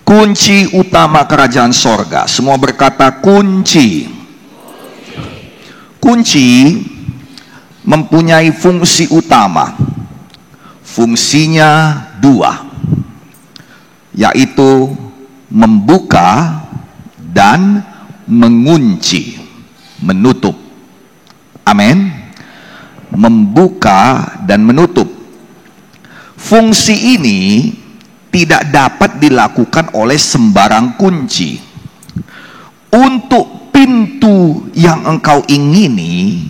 Kunci utama kerajaan sorga. Semua berkata kunci. Kunci mempunyai fungsi utama. Fungsinya dua, yaitu membuka dan mengunci, menutup. Amin. Membuka dan menutup. Fungsi ini tidak dapat dilakukan oleh sembarang kunci. Untuk pintu yang engkau ingini,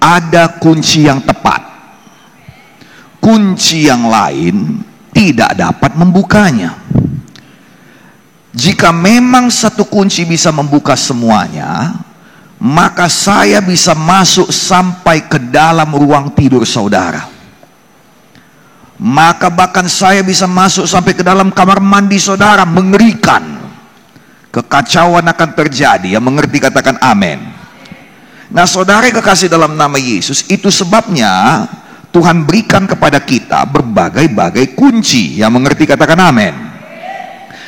ada kunci yang tepat. Kunci yang lain tidak dapat membukanya. Jika memang satu kunci bisa membuka semuanya, maka saya bisa masuk sampai ke dalam ruang tidur saudara. Maka bahkan saya bisa masuk sampai ke dalam kamar mandi saudara. Mengerikan. Kekacauan akan terjadi. Yang mengerti katakan amin. Nah saudara kekasih dalam nama Yesus, itu sebabnya Tuhan berikan kepada kita berbagai-bagai kunci. Yang mengerti katakan amin.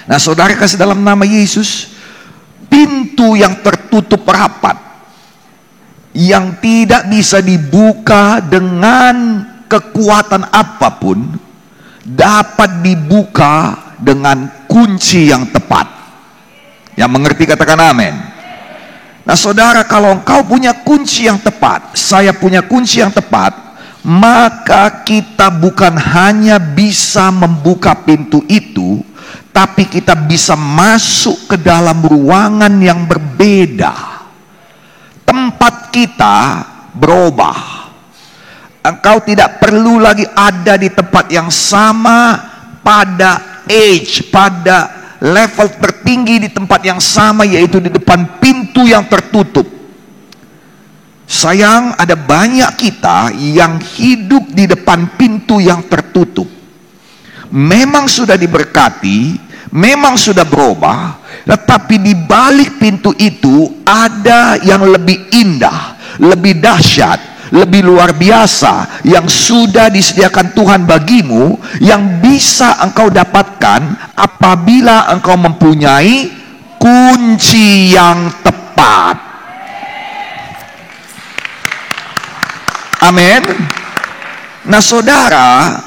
Nah saudara kasih dalam nama Yesus, pintu yang tertutup rapat, yang tidak bisa dibuka dengan kekuatan apapun, dapat dibuka dengan kunci yang tepat. Yang mengerti katakan amin. Nah saudara, kalau engkau punya kunci yang tepat, saya punya kunci yang tepat, maka kita bukan hanya bisa membuka pintu itu, tapi kita bisa masuk ke dalam ruangan yang berbeda. Tempat kita berubah. Engkau tidak perlu lagi ada di tempat yang sama, pada pada level tertinggi di tempat yang sama, yaitu di depan pintu yang tertutup. Sayang, ada banyak kita yang hidup di depan pintu yang tertutup. Memang sudah diberkati, memang sudah berubah, tetapi di balik pintu itu ada yang lebih indah, lebih dahsyat, lebih luar biasa yang sudah disediakan Tuhan bagimu, yang bisa engkau dapatkan apabila engkau mempunyai kunci yang tepat. Amin. Nah saudara,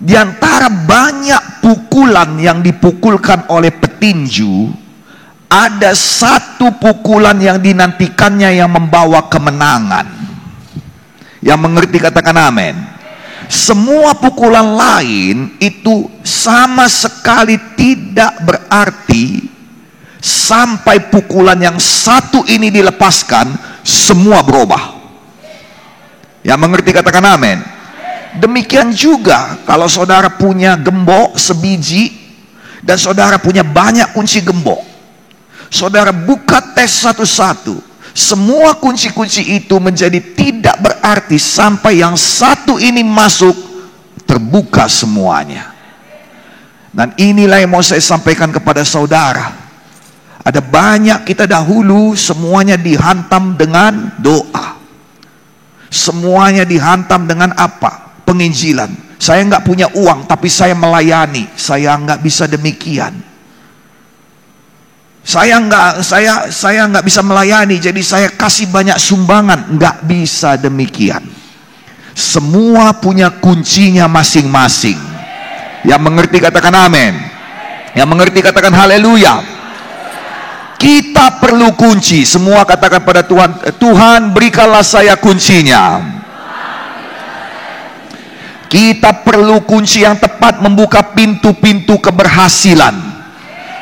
di antara banyak pukulan yang dipukulkan oleh petinju, ada satu pukulan yang dinantikannya yang membawa kemenangan. Yang mengerti katakan amin. Semua pukulan lain itu sama sekali tidak berarti sampai pukulan yang satu ini dilepaskan, semua berubah. Yang mengerti katakan amin. Demikian juga kalau saudara punya gembok sebiji dan saudara punya banyak kunci gembok, saudara buka tes satu-satu, semua kunci-kunci itu menjadi tidak berarti sampai yang satu ini masuk, terbuka semuanya. Dan inilah yang mau saya sampaikan kepada saudara. Ada banyak kita dahulu semuanya dihantam dengan doa, semuanya dihantam dengan apa? Penginjilan. Saya nggak punya uang tapi saya melayani. Saya nggak bisa demikian. Saya nggak bisa melayani, jadi saya kasih banyak sumbangan. Nggak bisa demikian. Semua punya kuncinya masing-masing. Yang mengerti katakan amin. Yang mengerti katakan haleluya. Kita perlu kunci. Semua katakan pada Tuhan, Tuhan berikanlah saya kuncinya. Kita perlu kunci yang tepat membuka pintu-pintu keberhasilan,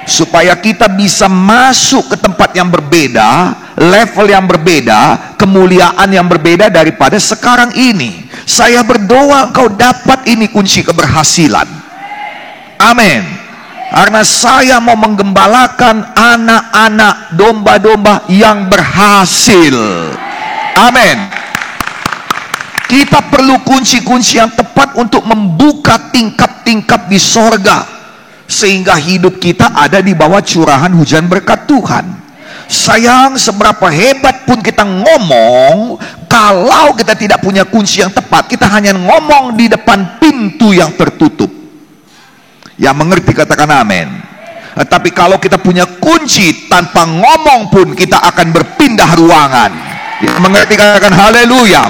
supaya kita bisa masuk ke tempat yang berbeda, level yang berbeda, kemuliaan yang berbeda daripada sekarang ini. Saya berdoa engkau dapat ini kunci keberhasilan. Amin. Karena saya mau menggembalakan anak-anak domba-domba yang berhasil. Amin. Kita perlu kunci-kunci yang tepat untuk membuka tingkap-tingkap di sorga, sehingga hidup kita ada di bawah curahan hujan berkat Tuhan. Sayang, seberapa hebat pun kita ngomong, kalau kita tidak punya kunci yang tepat, kita hanya ngomong di depan pintu yang tertutup. Yang mengerti katakan amin. Tetapi kalau kita punya kunci, tanpa ngomong pun kita akan berpindah ruangan. Yang mengerti katakan haleluya.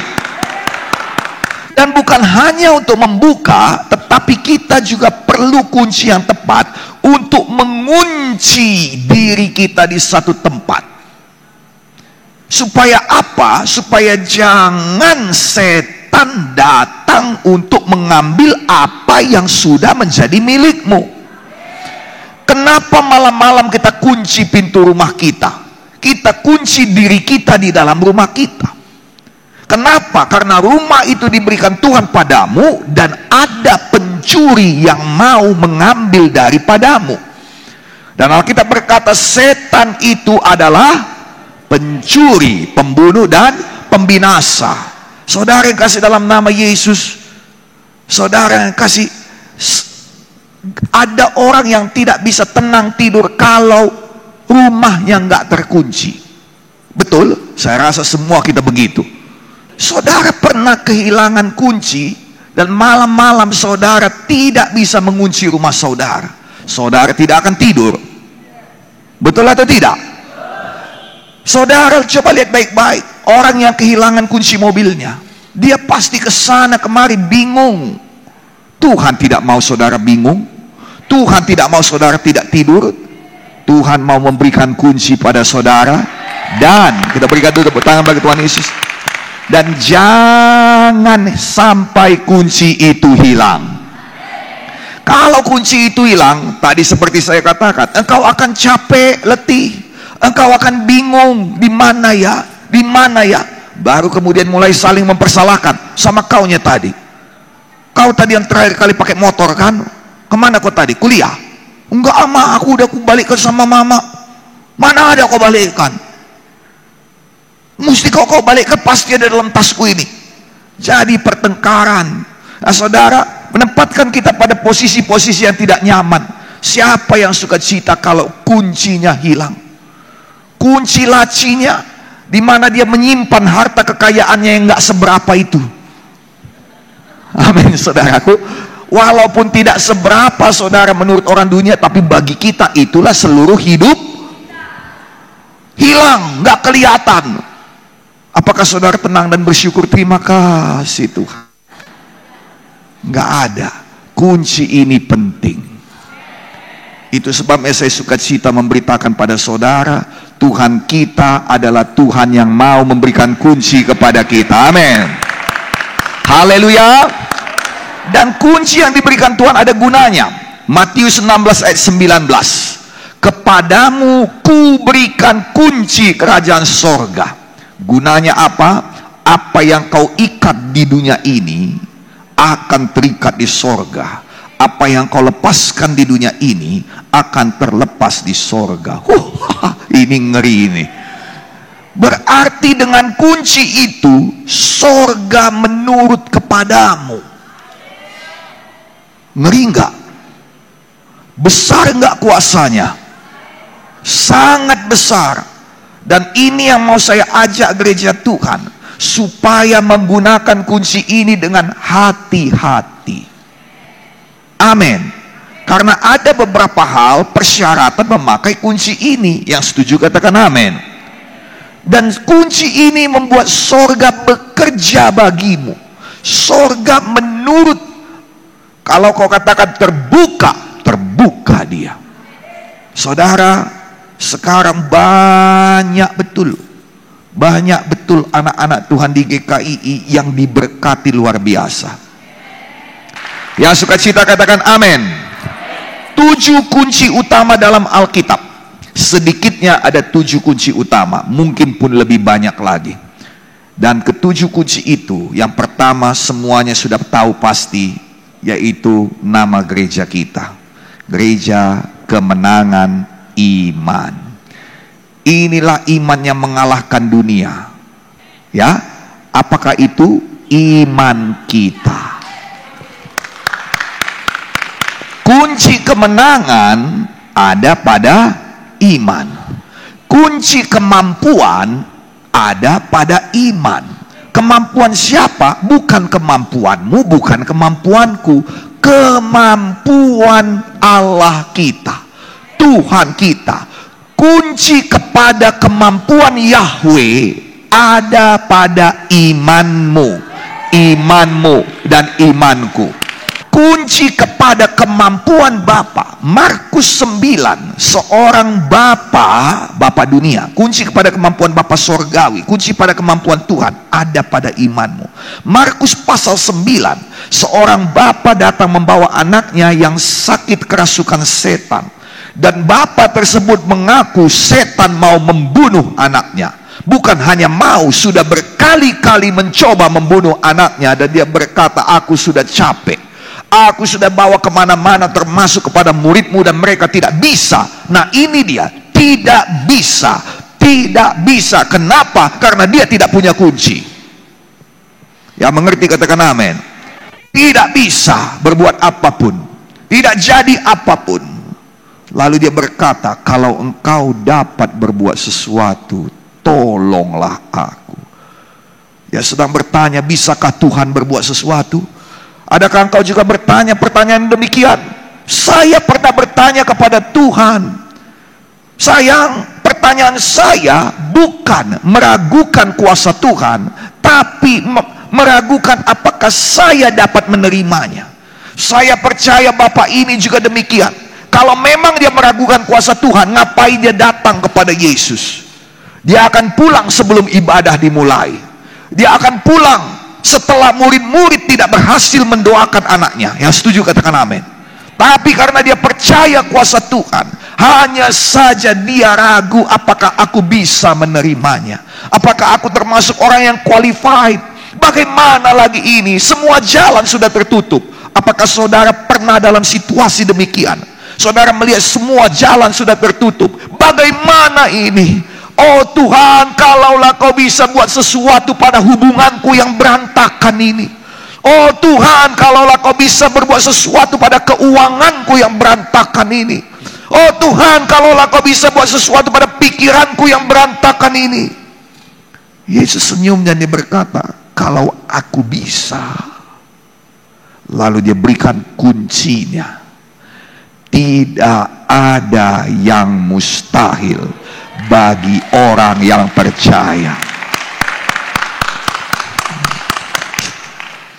Dan bukan hanya untuk membuka, tetapi kita juga perlu kunci yang tepat untuk mengunci diri kita di satu tempat. Supaya apa? Supaya jangan setan datang untuk mengambil apa yang sudah menjadi milikmu. Kenapa malam-malam kita kunci pintu rumah kita? Kita kunci diri kita di dalam rumah kita. Kenapa? Karena rumah itu diberikan Tuhan padamu, dan ada pencuri yang mau mengambil daripadamu. Dan Alkitab berkata setan itu adalah pencuri, pembunuh, dan pembinasa. Saudara yang kasih dalam nama Yesus, saudara yang kasih, ada orang yang tidak bisa tenang tidur kalau rumahnya nggak terkunci. Betul? Saya rasa semua kita begitu. Saudara pernah kehilangan kunci, dan malam-malam saudara tidak bisa mengunci rumah saudara. Saudara tidak akan tidur. Betul atau tidak? Saudara coba lihat baik-baik. Orang yang kehilangan kunci mobilnya, dia pasti ke sana kemari bingung. Tuhan tidak mau saudara bingung. Tuhan tidak mau saudara tidak tidur. Tuhan mau memberikan kunci pada saudara. Dan kita berikan dulu tepuk tangan bagi Tuhan Yesus. Dan jangan sampai kunci itu hilang. Kalau kunci itu hilang, tadi seperti saya katakan, engkau akan capek, letih, engkau akan bingung, di mana ya, di mana ya. Baru kemudian mulai saling mempersalahkan sama kaunya tadi. Kau tadi yang terakhir kali pakai motor kan? Kemana kau tadi? Kuliah? Enggak, ama, aku udah balikkan sama mama. Mana ada kau balikkan? Mesti kau balikkan, pasti ada dalam tasku ini. Jadi pertengkaran. Nah, saudara, menempatkan kita pada posisi-posisi yang tidak nyaman. Siapa yang suka cita kalau kuncinya hilang? Kunci lacinya, di mana dia menyimpan harta kekayaannya yang nggak seberapa itu. Amin, saudaraku. Walaupun tidak seberapa, saudara, menurut orang dunia, tapi bagi kita itulah seluruh hidup. Hilang, nggak kelihatan. Apakah saudara tenang dan bersyukur? Terima kasih Tuhan. Nggak ada. Kunci ini penting. Itu sebabnya saya suka cita memberitakan pada saudara, Tuhan kita adalah Tuhan yang mau memberikan kunci kepada kita. Amin. Haleluya. Dan kunci yang diberikan Tuhan ada gunanya. Matius 16 ayat 19. Kepadamu ku berikan kunci kerajaan sorga. Gunanya apa? Apa yang kau ikat di dunia ini akan terikat di sorga. Apa yang kau lepaskan di dunia ini akan terlepas di sorga. Ini ngeri ini. Berarti dengan kunci itu sorga menurut kepadamu. Ngeri enggak? Besar enggak kuasanya? Sangat besar. Dan ini yang mau saya ajak gereja Tuhan, supaya menggunakan kunci ini dengan hati-hati. Amin. Karena ada beberapa hal persyaratan memakai kunci ini. Yang setuju katakan amin. Dan kunci ini membuat sorga bekerja bagimu. Sorga menurut, kalau kau katakan terbuka, terbuka dia. Saudara, sekarang banyak betul anak-anak Tuhan di GKI yang diberkati luar biasa. Yang suka cita katakan amin. 7 kunci utama dalam Alkitab. Sedikitnya ada 7 kunci utama, mungkin pun lebih banyak lagi. Dan ke-7 kunci itu, yang pertama semuanya sudah tahu pasti, yaitu nama gereja kita. Gereja Kemenangan Iman. Inilah iman yang mengalahkan dunia. Ya, apakah itu? Iman kita. Kunci kemenangan ada pada iman. Kunci kemampuan ada pada iman. Kemampuan siapa? Bukan kemampuanmu, bukan kemampuanku. Kemampuan Allah kita. Tuhan kita. Kunci kepada kemampuan Yahweh ada pada imanmu, imanmu dan imanku. Kunci kepada kemampuan Bapa, Markus 9, seorang Bapa dunia. Kunci kepada kemampuan Bapa sorgawi, kunci pada kemampuan Tuhan ada pada imanmu. Markus pasal 9, seorang Bapa datang membawa anaknya yang sakit kerasukan setan. Dan Bapa tersebut mengaku setan mau membunuh anaknya. Bukan hanya mau, sudah berkali-kali mencoba membunuh anaknya. Dan dia berkata, aku sudah capek, aku sudah bawa kemana-mana termasuk kepada muridmu dan mereka tidak bisa. Nah ini dia, tidak bisa. Tidak bisa. Kenapa? Karena dia tidak punya kunci. Yang mengerti katakan amin. Tidak bisa berbuat apapun, tidak jadi apapun. Lalu dia berkata, kalau engkau dapat berbuat sesuatu, tolonglah aku. Dia sedang bertanya, bisakah Tuhan berbuat sesuatu? Adakah engkau juga bertanya pertanyaan demikian? Saya pernah bertanya kepada Tuhan. Sayang, pertanyaan saya bukan meragukan kuasa Tuhan, tapi meragukan apakah saya dapat menerimanya. Saya percaya Bapak ini juga demikian. Kalau memang dia meragukan kuasa Tuhan, ngapain dia datang kepada Yesus? Dia akan pulang sebelum ibadah dimulai. Dia akan pulang setelah murid-murid tidak berhasil mendoakan anaknya. Yang setuju katakan amin. Tapi karena dia percaya kuasa Tuhan, hanya saja dia ragu apakah aku bisa menerimanya. Apakah aku termasuk orang yang qualified? Bagaimana lagi ini? Semua jalan sudah tertutup. Apakah saudara pernah dalam situasi demikian? Saudara melihat semua jalan sudah tertutup. Bagaimana ini? Oh Tuhan, kalaulah kau bisa buat sesuatu pada hubunganku yang berantakan ini. Oh Tuhan, kalaulah kau bisa berbuat sesuatu pada keuanganku yang berantakan ini. Oh Tuhan, kalaulah kau bisa buat sesuatu pada pikiranku yang berantakan ini. Yesus senyum dan dia berkata, kalau aku bisa. Lalu dia berikan kuncinya. Tidak ada yang mustahil bagi orang yang percaya.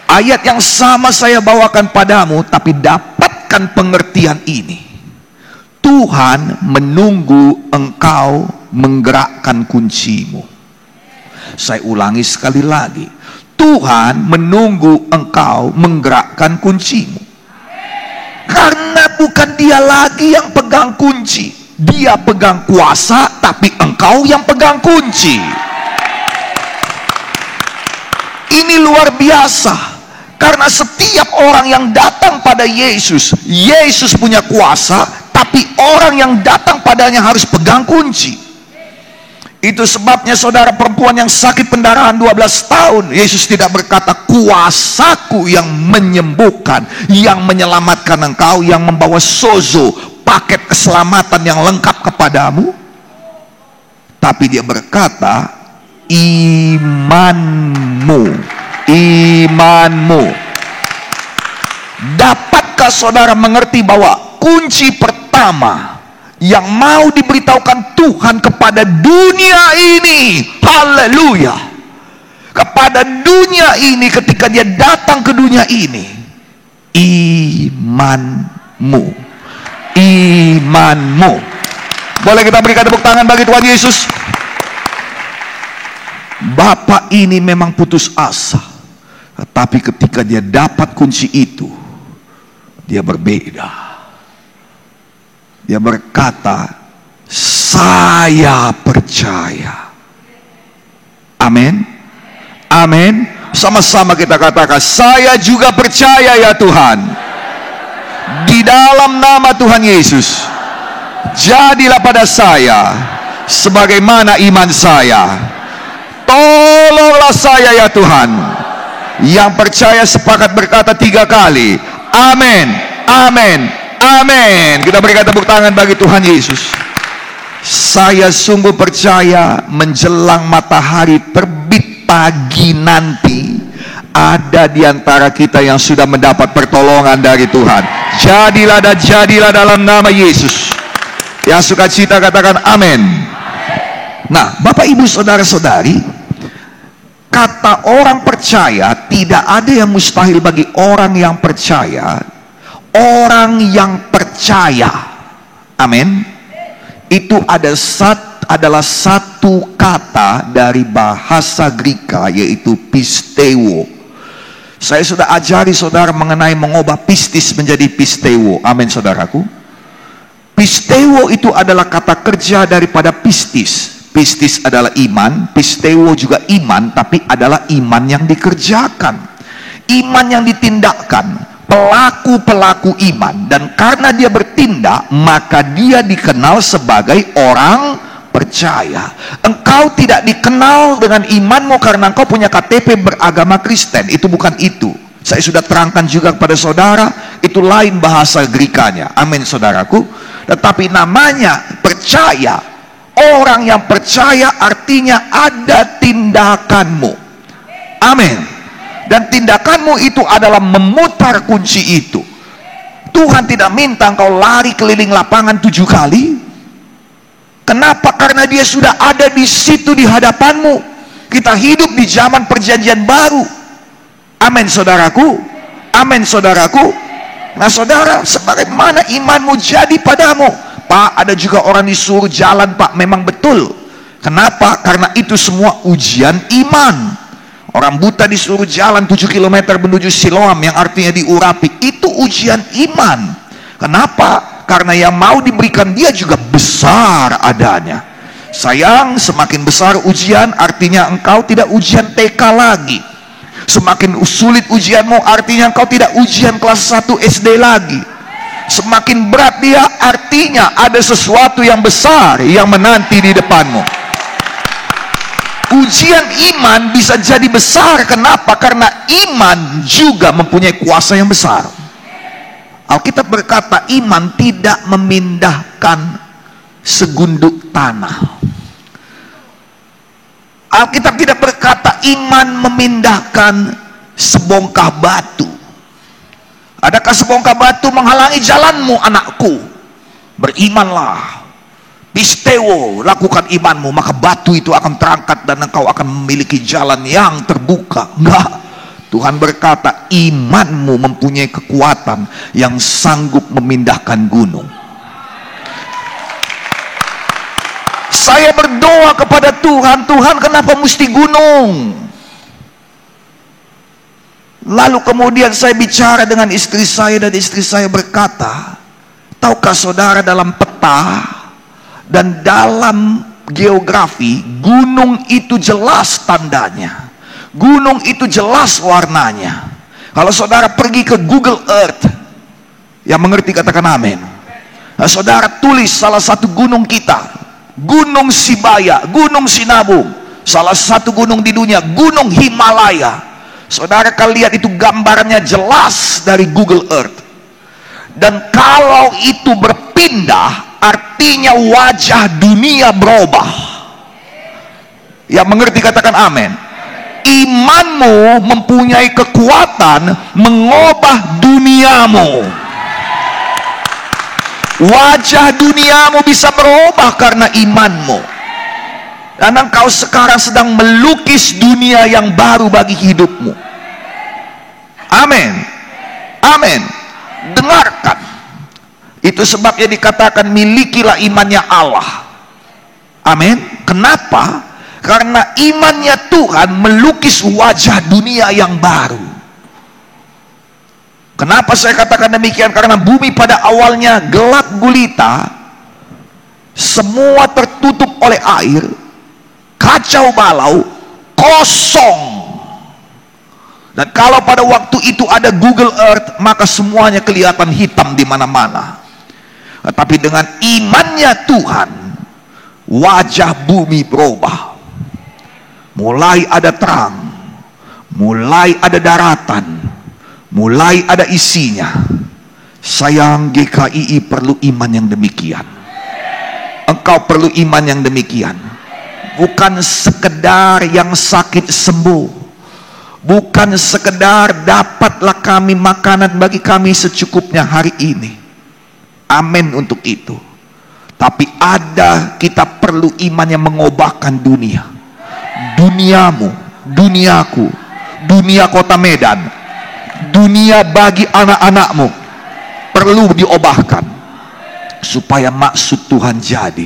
Ayat yang sama saya bawakan padamu, tapi dapatkan pengertian ini. Tuhan menunggu engkau menggerakkan kuncimu. Saya ulangi sekali lagi. Tuhan menunggu engkau menggerakkan kuncimu. Karena bukan dia lagi yang pegang kunci. Dia pegang kuasa, tapi engkau yang pegang kunci. Ini luar biasa. Karena setiap orang yang datang pada Yesus, Yesus punya kuasa, tapi orang yang datang padanya harus pegang kunci. Itu sebabnya saudara perempuan yang sakit pendarahan 12 tahun, Yesus tidak berkata kuasaku yang menyembuhkan, yang menyelamatkan engkau, yang membawa sozo, paket keselamatan yang lengkap kepadamu. Tapi dia berkata imanmu, imanmu. Dapatkah saudara mengerti bahwa kunci pertama yang mau diberitahukan Tuhan kepada dunia ini, haleluya, kepada dunia ini ketika dia datang ke dunia ini, imanmu, imanmu. Boleh kita berikan tepuk tangan bagi Tuhan Yesus. Bapak ini memang putus asa, tetapi ketika dia dapat kunci itu, dia berbeda. Dia berkata, saya percaya. Amin. Amin. Sama-sama kita katakan, saya juga percaya ya Tuhan. Di dalam nama Tuhan Yesus, jadilah pada saya sebagaimana iman saya. Tolonglah saya ya Tuhan. Yang percaya sepakat berkata 3 kali, amin, amin, amin. Kita berikan tepuk tangan bagi Tuhan Yesus. Saya sungguh percaya menjelang matahari terbit pagi nanti, ada di antara kita yang sudah mendapat pertolongan dari Tuhan. Jadilah dan jadilah dalam nama Yesus. Yang sukacita katakan amin. Nah, Bapak Ibu Saudara-saudari, kata orang percaya, tidak ada yang mustahil bagi orang yang percaya. Orang yang percaya, amin, itu adalah satu kata dari bahasa Greka, yaitu pisteuo. Saya sudah ajari saudara mengenai mengubah pistis menjadi pisteuo. Amin saudaraku. Pisteuo itu adalah kata kerja daripada pistis. Pistis adalah iman, pisteuo juga iman, tapi adalah iman yang dikerjakan, iman yang ditindakkan, pelaku-pelaku iman. Dan karena dia bertindak, maka dia dikenal sebagai orang percaya. Engkau tidak dikenal dengan imanmu karena engkau punya KTP beragama Kristen. Itu bukan itu. Saya sudah terangkan juga kepada saudara, itu lain bahasa Grekanya. Amin saudaraku. Tetapi namanya percaya. Orang yang percaya artinya ada tindakanmu. Amin. Dan tindakanmu itu adalah memutar kunci itu. Tuhan tidak minta engkau lari keliling lapangan 7 kali. Kenapa? Karena dia sudah ada di situ di hadapanmu. Kita hidup di zaman perjanjian baru. Amin saudaraku. Amin saudaraku. Nah saudara, sebagaimana imanmu jadi padamu. Pak, ada juga orang disuruh jalan, Pak. Memang betul. Kenapa? Karena itu semua ujian iman. Orang buta disuruh jalan 7 km menuju Siloam, yang artinya diurapi. Itu ujian iman. Kenapa? Karena yang mau diberikan dia juga besar adanya. Sayang, semakin besar ujian, artinya engkau tidak ujian TK lagi. Semakin sulit ujianmu, artinya engkau tidak ujian kelas 1 SD lagi. Semakin berat dia, artinya ada sesuatu yang besar yang menanti di depanmu. Ujian iman bisa jadi besar. Kenapa? Karena iman juga mempunyai kuasa yang besar. Alkitab berkata iman tidak memindahkan segunduk tanah. Alkitab tidak berkata iman memindahkan sebongkah batu. Adakah sebongkah batu menghalangi jalanmu, anakku? Berimanlah, pisteuo, lakukan imanmu, maka batu itu akan terangkat dan engkau akan memiliki jalan yang terbuka. Enggak. Tuhan berkata imanmu mempunyai kekuatan yang sanggup memindahkan gunung. Saya berdoa kepada Tuhan, Tuhan kenapa mesti gunung? Lalu kemudian saya bicara dengan istri saya, dan istri saya berkata, tahukah saudara, dalam peta dan dalam geografi, gunung itu jelas tandanya, gunung itu jelas warnanya. Kalau saudara pergi ke Google Earth, yang mengerti katakan amin. Nah, saudara tulis salah satu gunung kita, Gunung Sibaya, Gunung Sinabung, salah satu gunung di dunia, Gunung Himalaya. Saudara akan lihat itu gambarnya jelas dari Google Earth. Dan kalau itu berpindah, artinya wajah dunia berubah. Yang mengerti katakan amin. Imanmu mempunyai kekuatan mengubah duniamu. Wajah duniamu bisa berubah karena imanmu. Dan engkau sekarang sedang melukis dunia yang baru bagi hidupmu. Amin. Amin. Dengarkan. Itu sebabnya dikatakan milikilah imannya Allah. Amin. Kenapa? Karena imannya Tuhan melukis wajah dunia yang baru. Kenapa saya katakan demikian? Karena bumi pada awalnya gelap gulita, semua tertutup oleh air, kacau balau, kosong. Dan kalau pada waktu itu ada Google Earth, maka semuanya kelihatan hitam di mana-mana. Tetapi dengan imannya Tuhan, wajah bumi berubah. Mulai ada terang, mulai ada daratan, mulai ada isinya. Sayang, GKII perlu iman yang demikian. Engkau perlu iman yang demikian. Bukan sekedar yang sakit sembuh, bukan sekedar dapatlah kami makanan bagi kami secukupnya hari ini. Amin untuk itu. Tapi kita perlu iman yang mengubahkan dunia. Duniamu, duniaku, dunia kota Medan, dunia bagi anak-anakmu perlu diubahkan supaya maksud Tuhan jadi,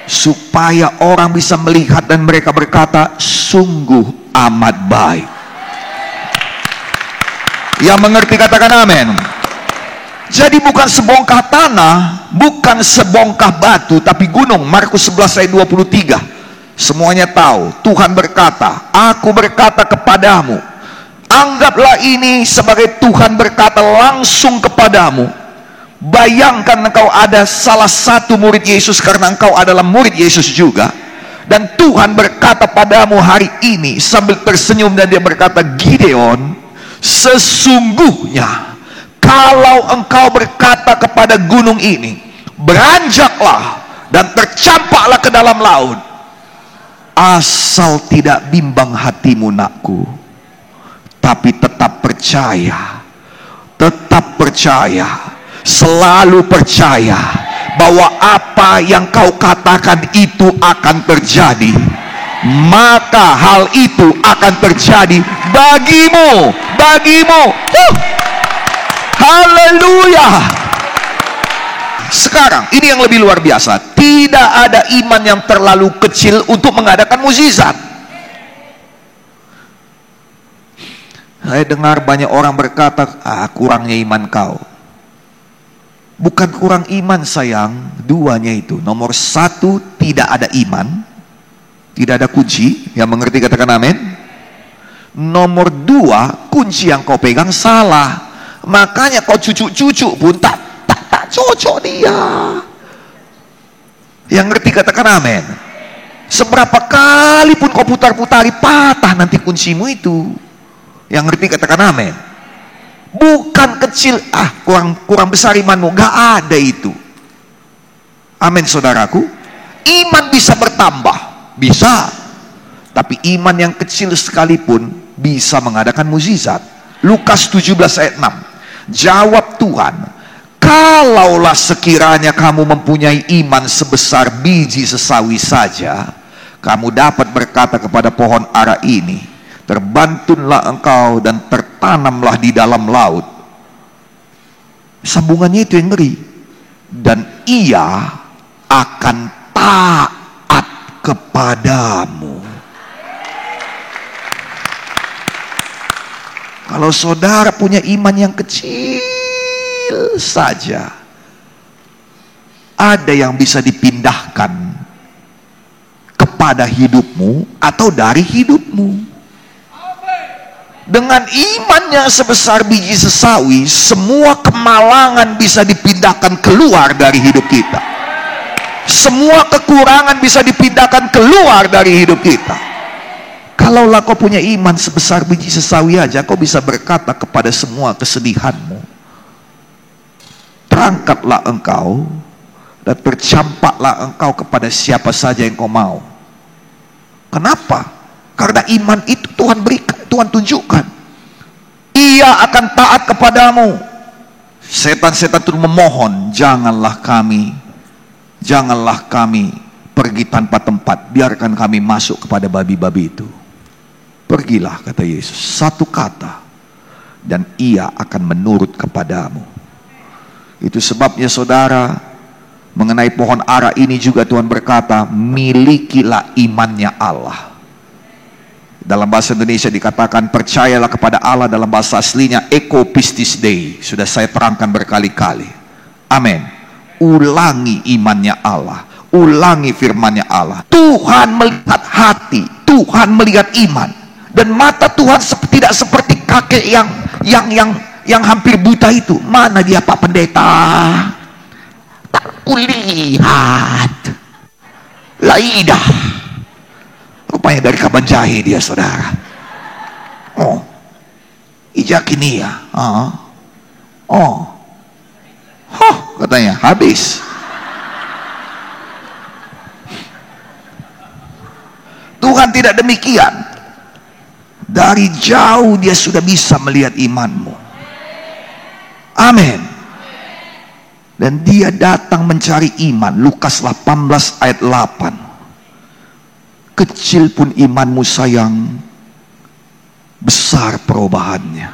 supaya orang bisa melihat dan mereka berkata, sungguh amat baik. Yang mengerti katakan amin. Jadi bukan sebongkah tanah, bukan sebongkah batu, tapi gunung. Markus 11 ayat 23. Semuanya tahu, Tuhan berkata, aku berkata kepadamu, anggaplah ini sebagai Tuhan berkata langsung kepadamu. Bayangkan engkau ada salah satu murid Yesus, karena engkau adalah murid Yesus juga, dan Tuhan berkata padamu hari ini sambil tersenyum, dan dia berkata, Gideon, sesungguhnya kalau engkau berkata kepada gunung ini, beranjaklah dan tercampaklah ke dalam laut, asal tidak bimbang hatimu nakku, tapi tetap percaya, selalu percaya bahwa apa yang kau katakan itu akan terjadi, maka hal itu akan terjadi bagimu. Haleluya. Sekarang ini yang lebih luar biasa, tidak ada iman yang terlalu kecil untuk mengadakan mukjizat. Saya dengar banyak orang berkata, kurangnya iman kau. Bukan kurang iman sayang, duanya itu. Nomor satu, tidak ada iman, tidak ada kunci. Yang mengerti katakan amin. Nomor dua, kunci yang kau pegang salah. Makanya kau cucuk-cucuk pun tak cocok dia. Yang ngerti katakan amin. Seberapa kali pun kau putar-putari, patah nanti kuncimu itu. Yang ngerti katakan amin. Bukan kecil, kurang besar imanmu, gak ada itu. Amin saudaraku. Iman bisa bertambah, bisa, tapi iman yang kecil sekalipun bisa mengadakan mukjizat. Lukas 17 ayat 6. Jawab Tuhan, kalaulah sekiranya kamu mempunyai iman sebesar biji sesawi saja, kamu dapat berkata kepada pohon ara ini, terbantunlah engkau dan tertanamlah di dalam laut. Sambungannya itu yang ngeri. Dan ia akan taat kepadamu. Kalau saudara punya iman yang kecil saja, ada yang bisa dipindahkan kepada hidupmu atau dari hidupmu. Dengan iman yang sebesar biji sesawi, semua kemalangan bisa dipindahkan keluar dari hidup kita. Semua kekurangan bisa dipindahkan keluar dari hidup kita. Kalaulah kau punya iman sebesar biji sesawi aja, kau bisa berkata kepada semua kesedihanmu, terangkatlah engkau dan tercampaklah engkau kepada siapa saja yang kau mau. Kenapa? Karena iman itu Tuhan berikan, Tuhan tunjukkan. Ia akan taat kepadamu. Setan-setan itu memohon, janganlah kami pergi tanpa tempat, biarkan kami masuk kepada babi-babi itu. Pergilah, kata Yesus, satu kata, dan ia akan menurut kepadamu. Itu sebabnya saudara, mengenai pohon ara ini juga Tuhan berkata, milikilah imannya Allah. Dalam bahasa Indonesia dikatakan, percayalah kepada Allah. Dalam bahasa aslinya, eko pistis dei. Sudah saya terangkan berkali-kali. Amin. Ulangi imannya Allah, ulangi firmannya Allah. Tuhan melihat hati, Tuhan melihat iman. Dan mata Tuhan tidak seperti kakek yang hampir buta itu. Mana dia Pak Pendeta? Tak kulihat. Laidah. Rupanya dari Kabanjahe dia saudara. Oh, Ijakinia. Katanya habis. Tuhan tidak demikian. Dari jauh dia sudah bisa melihat imanmu. Amin. Dan Dan dia datang mencari iman. Lukas 18 ayat 8. Kecil pun imanmu sayang, besar perubahannya.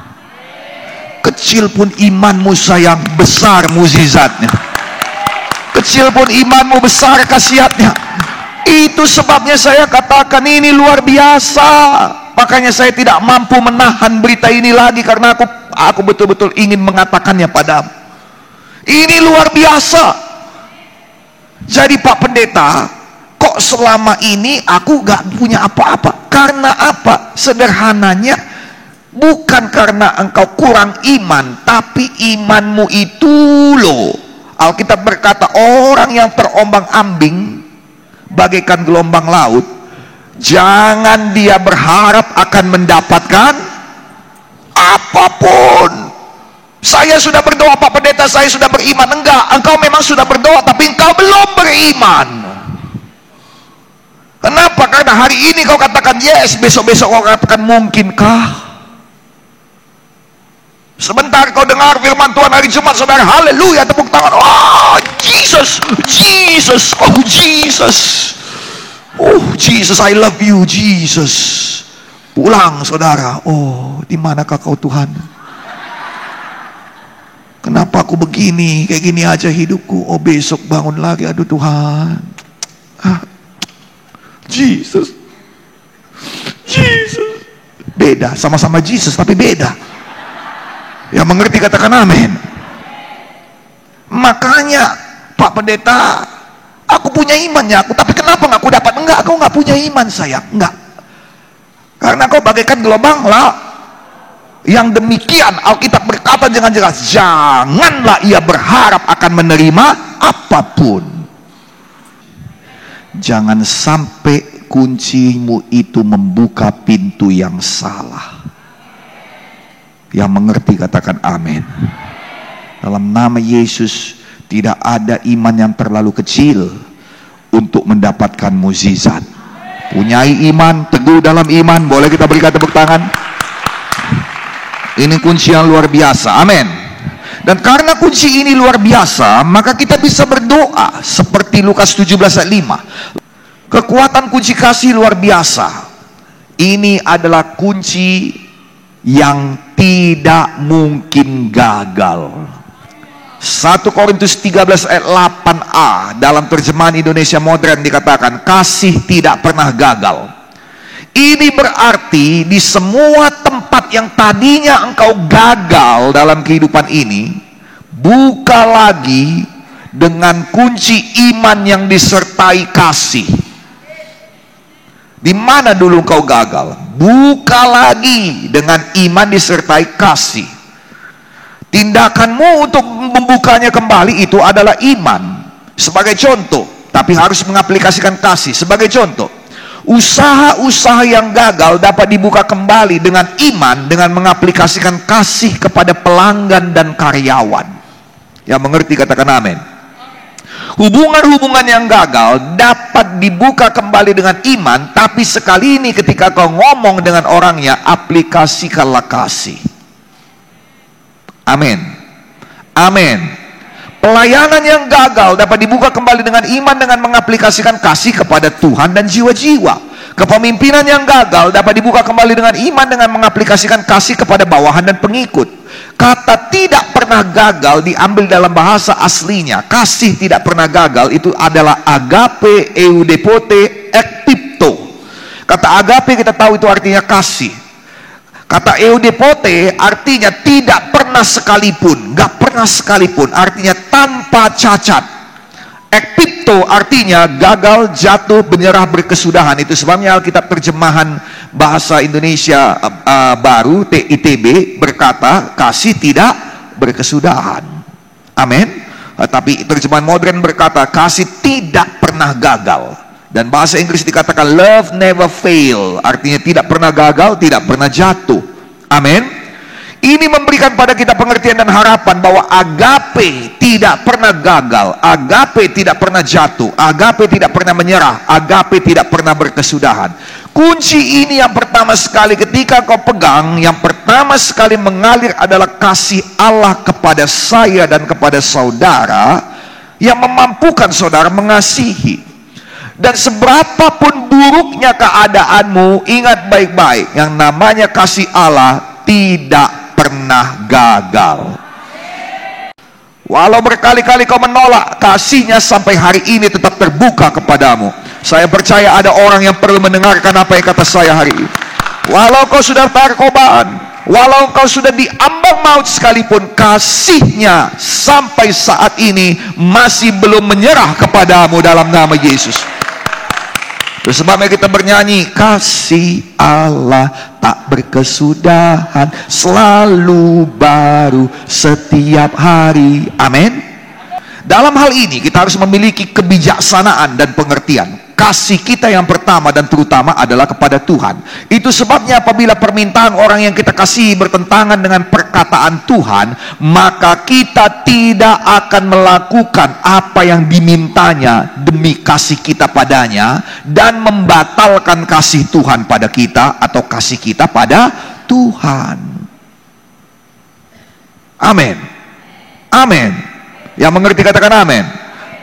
Kecil pun imanmu sayang, besar mukjizatnya. Kecil pun imanmu, besar khasiatnya. Itu sebabnya saya katakan ini luar biasa. Makanya saya tidak mampu menahan berita ini lagi, karena aku betul-betul ingin mengatakannya padamu. Ini luar biasa. Jadi Pak Pendeta, kok selama ini aku gak punya apa-apa? Karena apa? Sederhananya, bukan karena engkau kurang iman, tapi imanmu itu loh. Alkitab berkata, orang yang terombang-ambing bagaikan gelombang laut, jangan dia berharap akan mendapatkan apapun. Saya sudah berdoa Pak Pendeta, saya sudah beriman. Enggak, engkau memang sudah berdoa, tapi engkau belum beriman. Kenapa? Karena hari ini kau katakan yes, besok-besok kau katakan mungkinkah. Sebentar kau dengar firman Tuhan hari Jumat, saudara, haleluya, tepuk tangan. Oh Jesus, Jesus, oh Jesus, oh Jesus, I love you Jesus. Pulang saudara, oh di manakah kau Tuhan? Kenapa aku begini, kayak gini aja hidupku. Oh besok bangun lagi, aduh Tuhan. Jesus, Jesus. Beda, sama-sama Jesus tapi beda. Yang mengerti katakan amin. Makanya Pak Pendeta, aku punya imannya aku, tapi kenapa nggak aku dapat? Enggak, kau nggak punya iman sayang, enggak. Karena kau bagaikan gelombang lah. Yang demikian Alkitab berkata dengan jelas, janganlah ia berharap akan menerima apapun. Jangan sampai kuncimu itu membuka pintu yang salah. Yang mengerti katakan amin. Dalam nama Yesus, tidak ada iman yang terlalu kecil untuk mendapatkan mukjizat. Punyai iman, teguh dalam iman. Boleh kita berikan tepuk tangan? Ini kunci yang luar biasa, amin. Dan karena kunci ini luar biasa, maka kita bisa berdoa seperti Lukas 17 ayat 5. Kekuatan kunci kasih luar biasa. Ini adalah kunci yang tidak mungkin gagal. 1 Korintus 13 ayat 8a dalam terjemahan Indonesia Modern dikatakan, kasih tidak pernah gagal. Ini berarti di semua tempat yang tadinya engkau gagal dalam kehidupan ini, buka lagi dengan kunci iman yang disertai kasih. Di mana dulu engkau gagal? Buka lagi dengan iman disertai kasih. Tindakanmu untuk membukanya kembali itu adalah iman. Sebagai contoh, tapi harus mengaplikasikan kasih. Sebagai contoh, usaha-usaha yang gagal dapat dibuka kembali dengan iman, dengan mengaplikasikan kasih kepada pelanggan dan karyawan. Yang mengerti katakan amin. Hubungan-hubungan yang gagal dapat dibuka kembali dengan iman, tapi sekali ini ketika kau ngomong dengan orangnya, aplikasikanlah kasih. Amin. Amin. Pelayanan yang gagal dapat dibuka kembali dengan iman, dengan mengaplikasikan kasih kepada Tuhan dan jiwa-jiwa. Kepemimpinan yang gagal dapat dibuka kembali dengan iman, dengan mengaplikasikan kasih kepada bawahan dan pengikut. Kata tidak pernah gagal diambil dalam bahasa aslinya. Kasih tidak pernah gagal itu adalah agape, eudepote, ekpipto. Kata agape kita tahu itu artinya kasih. Kata eudepote artinya tidak pernah sekalipun, gak pernah sekalipun, artinya tanpa cacat. Ekpipto artinya gagal, jatuh, menyerah, berkesudahan. Itu sebabnya Alkitab terjemahan bahasa Indonesia baru TITB berkata kasih tidak berkesudahan. Amin. Tapi terjemahan modern berkata kasih tidak pernah gagal. Dan bahasa Inggris dikatakan love never fail, artinya tidak pernah gagal, tidak pernah jatuh. Amin. Ini memberikan pada kita pengertian dan harapan bahwa agape tidak pernah gagal, agape tidak pernah jatuh, agape tidak pernah menyerah, agape tidak pernah berkesudahan. Kunci ini yang pertama pertama sekali ketika kau pegang, yang pertama sekali mengalir adalah kasih Allah kepada saya dan kepada saudara, yang memampukan saudara mengasihi. Dan seberapapun buruknya keadaanmu, ingat baik-baik, yang namanya kasih Allah tidak pernah gagal. Walau berkali-kali kau menolak, kasihnya sampai hari ini tetap terbuka kepadamu. Saya percaya ada orang yang perlu mendengarkan apa yang kata saya hari ini. Walau kau sudah narkobaan, walau kau sudah diambang maut sekalipun, kasihnya sampai saat ini masih belum menyerah kepadamu dalam nama Yesus. Itu sebabnya kita bernyanyi, kasih Allah tak berkesudahan, selalu baru setiap hari. Amin. Dalam hal ini kita harus memiliki kebijaksanaan dan pengertian. Kasih kita yang pertama dan terutama adalah kepada Tuhan. Itu sebabnya apabila permintaan orang yang kita kasihi bertentangan dengan perkataan Tuhan, maka kita tidak akan melakukan apa yang dimintanya demi kasih kita padanya, dan membatalkan kasih Tuhan pada kita atau kasih kita pada Tuhan. Amin. Amin. Yang mengerti katakan amin.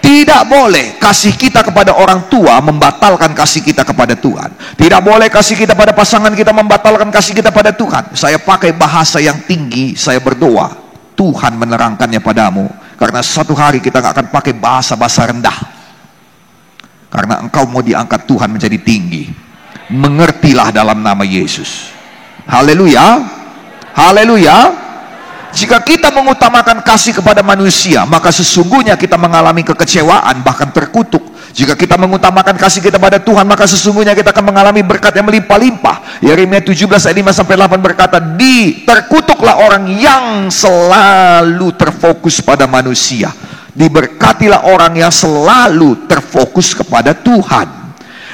Tidak boleh kasih kita kepada orang tua membatalkan kasih kita kepada Tuhan. Tidak boleh kasih kita pada pasangan kita membatalkan kasih kita pada Tuhan. Saya pakai bahasa yang tinggi, saya berdoa Tuhan menerangkannya padamu. Karena satu hari kita gak akan pakai bahasa-bahasa rendah. Karena engkau mau diangkat Tuhan menjadi tinggi. Mengertilah dalam nama Yesus. Haleluya. Haleluya. Jika kita mengutamakan kasih kepada manusia, maka sesungguhnya kita mengalami kekecewaan, bahkan terkutuk. Jika kita mengutamakan kasih kita pada Tuhan, maka sesungguhnya kita akan mengalami berkat yang melimpah-limpah. Yeremia 17 ayat 5-8 berkata, terkutuklah orang yang selalu terfokus pada manusia. Diberkatilah orang yang selalu terfokus kepada Tuhan.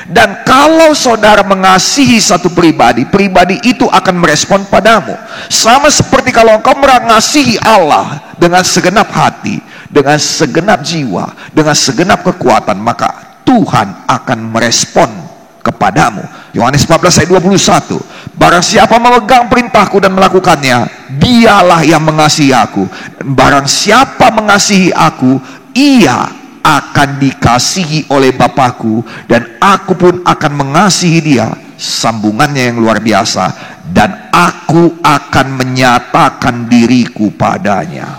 Dan kalau saudara mengasihi satu pribadi, pribadi itu akan merespon padamu. Sama seperti kalau engkau mengasihi Allah dengan segenap hati, dengan segenap jiwa, dengan segenap kekuatan, maka Tuhan akan merespon kepadamu. Yohanes 14 ayat 21. Barang siapa memegang perintahku dan melakukannya, dialah yang mengasihi aku. Dan barang siapa mengasihi aku, ia akan dikasihi oleh Bapakku, dan aku pun akan mengasihi dia. Sambungannya yang luar biasa. Dan aku akan menyatakan diriku padanya.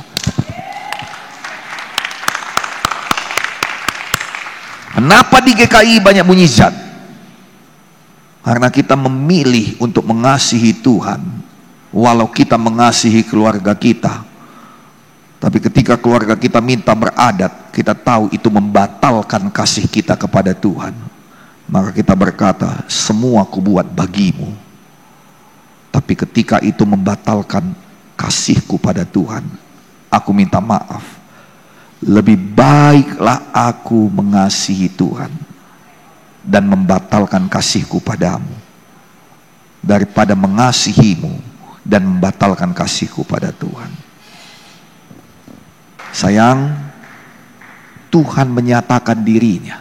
Kenapa di GKI banyak mujizat? Karena kita memilih untuk mengasihi Tuhan, walau kita mengasihi keluarga kita. Tapi ketika keluarga kita minta beradat, kita tahu itu membatalkan kasih kita kepada Tuhan. Maka kita berkata, semua kubuat bagimu. Tapi ketika itu membatalkan kasihku pada Tuhan, aku minta maaf. Lebih baiklah aku mengasihi Tuhan dan membatalkan kasihku padamu, daripada mengasihimu dan membatalkan kasihku pada Tuhan. Sayang, Tuhan menyatakan dirinya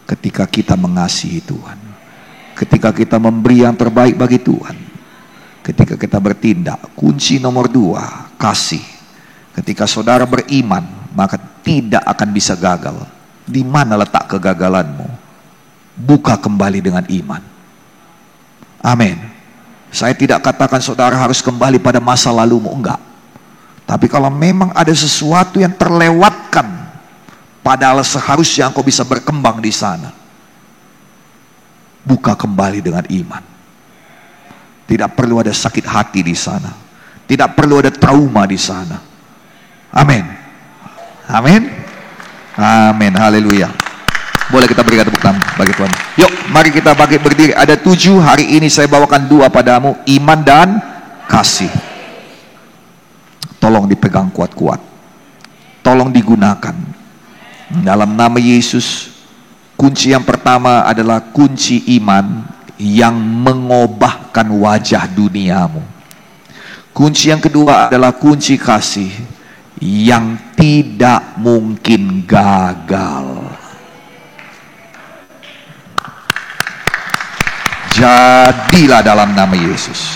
ketika kita mengasihi Tuhan, ketika kita memberi yang terbaik bagi Tuhan, ketika kita bertindak. Kunci nomor 2, kasih. Ketika saudara beriman, maka tidak akan bisa gagal. Di mana letak kegagalanmu? Buka kembali dengan iman. Amin. Saya tidak katakan saudara harus kembali pada masa lalumu, enggak. Tapi kalau memang ada sesuatu yang terlewatkan, padahal seharusnya engkau bisa berkembang di sana, buka kembali dengan iman. Tidak perlu ada sakit hati di sana. Tidak perlu ada trauma di sana. Amin. Amin. Amin. Haleluya. Boleh kita berikan tepuk tangan bagi Tuhan. Yuk, mari kita berdiri. Ada 7, hari ini saya bawakan 2 padamu, iman dan kasih. Tolong dipegang kuat-kuat. Tolong digunakan. Dalam nama Yesus, kunci yang pertama adalah kunci iman yang mengubahkan wajah duniamu. Kunci yang kedua adalah kunci kasih yang tidak mungkin gagal. Jadilah dalam nama Yesus.